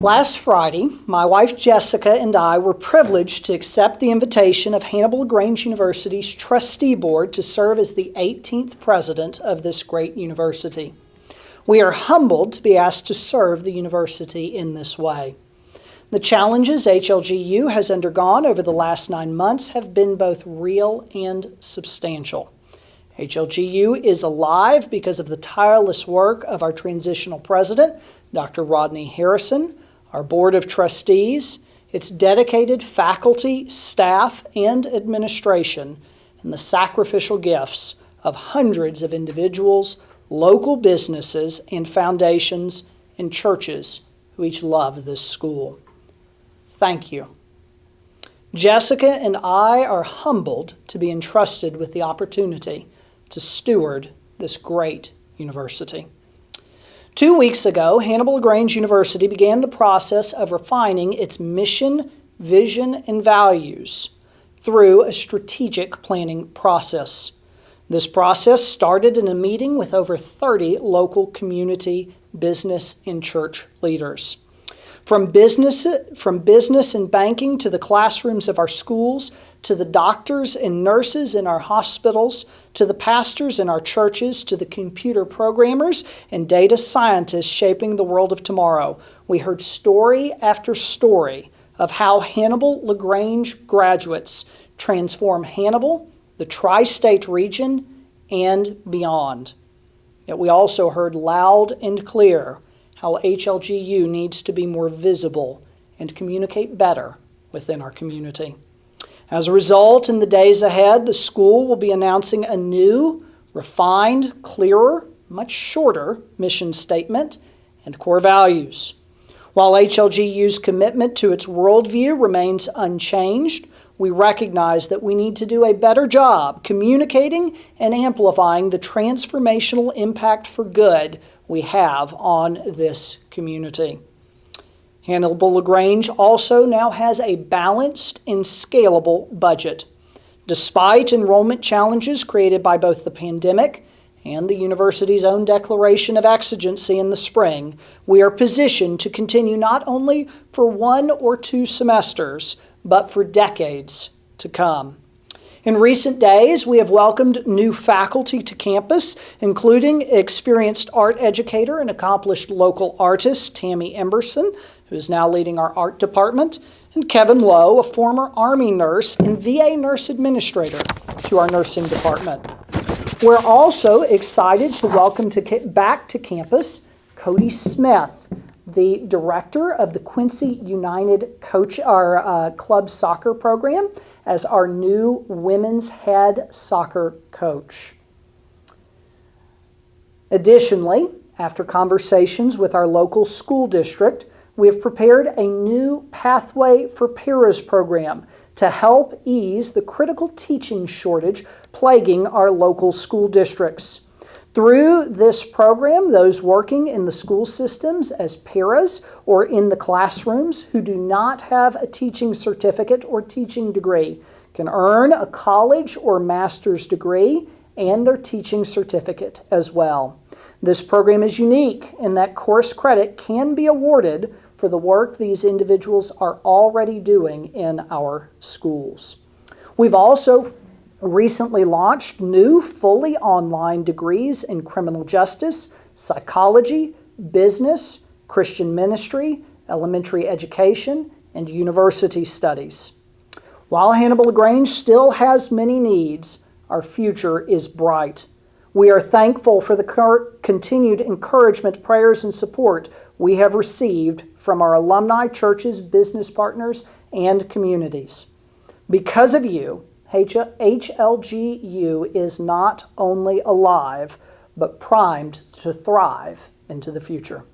Last Friday, my wife Jessica and I were privileged to accept the invitation of Hannibal-LaGrange University's trustee board to serve as the 18th president of this great university. We are humbled to be asked to serve the university in this way. The challenges HLGU has undergone over the last 9 months have been both real and substantial. HLGU is alive because of the tireless work of our transitional president, Dr. Rodney Harrison, our board of trustees, its dedicated faculty, staff, and administration, and the sacrificial gifts of hundreds of individuals, local businesses, and foundations and churches who each love this school. Thank you. Jessica and I are humbled to be entrusted with the opportunity to steward this great university. 2 weeks ago, Hannibal-LaGrange University began the process of refining its mission, vision, and values through a strategic planning process. This process started in a meeting with over 30 local community, business, and church leaders. From business and banking to the classrooms of our schools, to the doctors and nurses in our hospitals, to the pastors in our churches, to the computer programmers and data scientists shaping the world of tomorrow, we heard story after story of how Hannibal-LaGrange graduates transform Hannibal, the tri-state region, and beyond. Yet we also heard loud and clear how HLGU needs to be more visible and communicate better within our community. As a result, in the days ahead, the school will be announcing a new, refined, clearer, much shorter mission statement and core values. While HLGU's commitment to its worldview remains unchanged, we recognize that we need to do a better job communicating and amplifying the transformational impact for good we have on this community. Hannibal-LaGrange also now has a balanced and scalable budget. Despite enrollment challenges created by both the pandemic and the university's own declaration of exigency in the spring, we are positioned to continue not only for 1 or 2 semesters, but for decades to come. In recent days, we have welcomed new faculty to campus, including experienced art educator and accomplished local artist Tammy Emberson, who is now leading our art department, and Kevin Lowe, a former Army nurse and VA nurse administrator, to our nursing department. We're also excited to welcome back to campus Cody Smith, the director of the Quincy United Club soccer program, as our new women's head soccer coach. Additionally, after conversations with our local school district, we have prepared a new Pathway for Paras program to help ease the critical teaching shortage plaguing our local school districts. Through this program, those working in the school systems as paras or in the classrooms who do not have a teaching certificate or teaching degree can earn a college or master's degree and their teaching certificate as well. This program is unique in that course credit can be awarded for the work these individuals are already doing in our schools. We've also recently launched new fully online degrees in criminal justice, psychology, business, Christian ministry, elementary education, and university studies. While Hannibal-LaGrange still has many needs, our future is bright. We are thankful for the continued encouragement, prayers, and support we have received from our alumni, churches, business partners, and communities. Because of you, HLGU is not only alive, but primed to thrive into the future.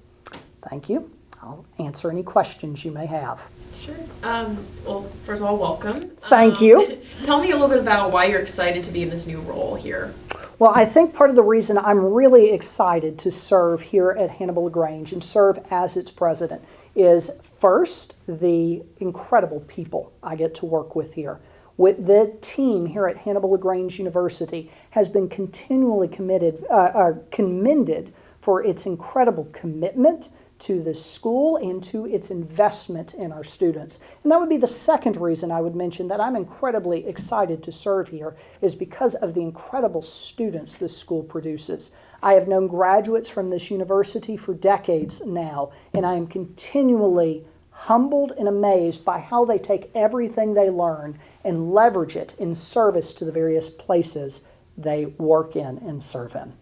Thank you. I'll answer any questions you may have. Sure. Well, first of all, welcome. Thank you. Tell me a little bit about why you're excited to be in this new role here. Well, I think part of the reason I'm really excited to serve here at Hannibal-LaGrange and serve as its president is, first, the incredible people I get to work with here. With the team here at Hannibal-LaGrange University has been continually commended for its incredible commitment to this school and to its investment in our students. And that would be the second reason I would mention that I'm incredibly excited to serve here, is because of the incredible students this school produces. I have known graduates from this university for decades now, and I am continually humbled and amazed by how they take everything they learn and leverage it in service to the various places they work in and serve in.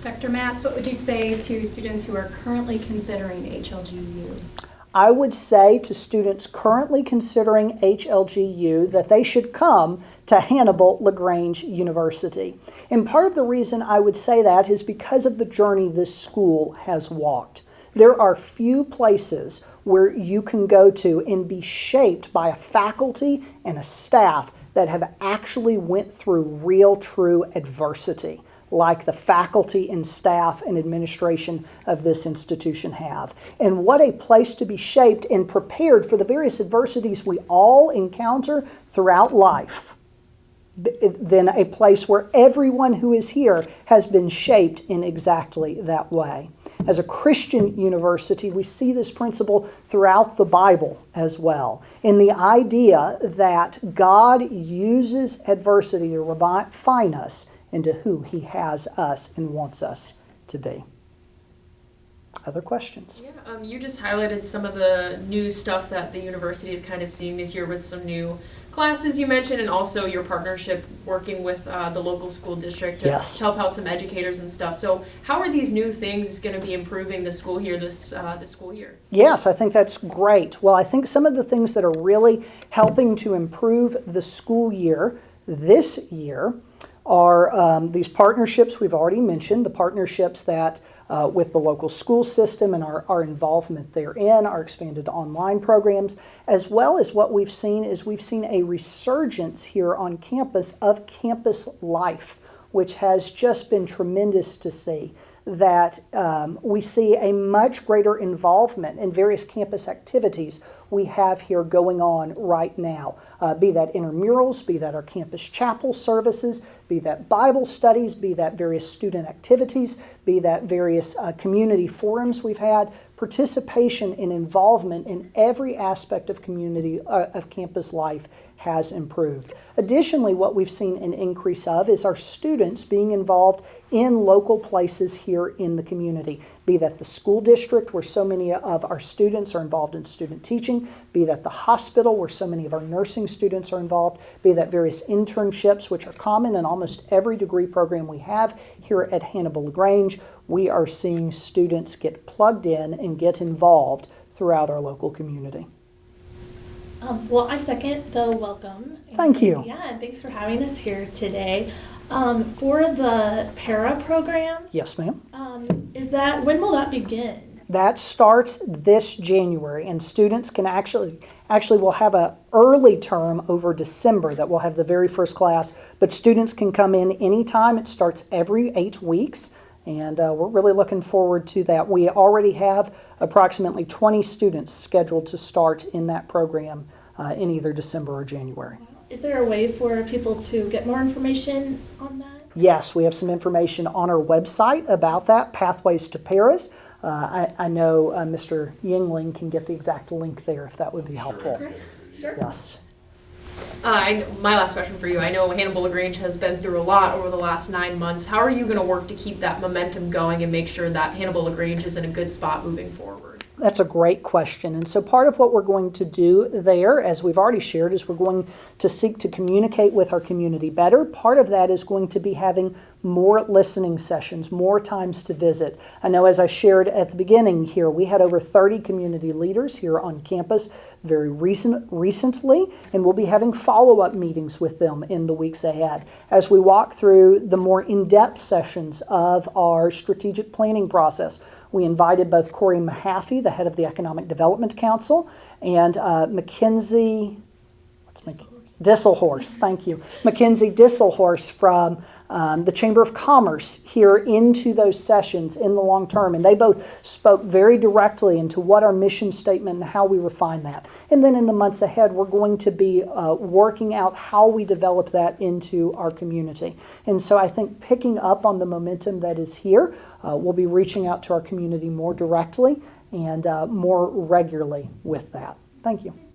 Dr. Matz, what would you say to students who are currently considering HLGU? I would say to students currently considering HLGU that they should come to Hannibal-LaGrange University. And part of the reason I would say that is because of the journey this school has walked. There are few places where you can go to and be shaped by a faculty and a staff that have actually went through real, true adversity, like the faculty and staff and administration of this institution have. And what a place to be shaped and prepared for the various adversities we all encounter throughout life, than a place where everyone who is here has been shaped in exactly that way. As a Christian university, we see this principle throughout the Bible as well, in the idea that God uses adversity to refine us into who He has us and wants us to be. Other questions? Yeah, you just highlighted some of the new stuff that the university is kind of seeing this year with some new classes you mentioned, and also your partnership working with the local school district to help out some educators and stuff. So how are these new things going to be improving the school here this school year? Yes, I think that's great. Well, I think some of the things that are really helping to improve the school year this year are these partnerships we've already mentioned, the partnerships that with the local school system and our involvement therein, our expanded online programs, as well as what we've seen is we've seen a resurgence here on campus of campus life, which has just been tremendous to see. That we see a much greater involvement in various campus activities we have here going on right now, be that intramurals, be that our campus chapel services, be that Bible studies, be that various student activities, be that various community forums we've had. Participation and involvement in every aspect of community, of campus life has improved. Additionally, what we've seen an increase of is our students being involved in local places here in the community, be that the school district where so many of our students are involved in student teaching, be that the hospital where so many of our nursing students are involved, be that various internships which are common in almost every degree program we have here at Hannibal-LaGrange. We are seeing students get plugged in and get involved throughout our local community. Well, I second the welcome. Thank you. Yeah, and thanks for having us here today. For the para program, Yes, ma'am. when will that begin? That starts this January, and students can actually we'll have an early term over December that we'll have the very first class, but students can come in anytime. It starts every 8 weeks. And we're really looking forward to that. We already have approximately 20 students scheduled to start in that program in either December or January. Is there a way for people to get more information on that? Yes, we have some information on our website about that, Pathways to Paris. I know Mr. Yingling can get the exact link there if that would be helpful. Sure. Yes. My last question for you. I know Hannibal-LaGrange has been through a lot over the last 9 months. How are you going to work to keep that momentum going and make sure that Hannibal-LaGrange is in a good spot moving forward? That's a great question. And so part of what we're going to do there, as we've already shared, is we're going to seek to communicate with our community better. Part of that is going to be having more listening sessions, more times to visit. I know as I shared at the beginning here, we had over 30 community leaders here on campus very recently, and we'll be having follow-up meetings with them in the weeks ahead as we walk through the more in-depth sessions of our strategic planning process. We invited both Corey Mahaffey, the head of the Economic Development Council, and Mackenzie, Disselhorst, thank you. Mackenzie Disselhorst from the Chamber of Commerce here into those sessions in the long term. And they both spoke very directly into what our mission statement and how we refine that. And then in the months ahead, we're going to be working out how we develop that into our community. And so I think picking up on the momentum that is here, we'll be reaching out to our community more directly and more regularly with that. Thank you.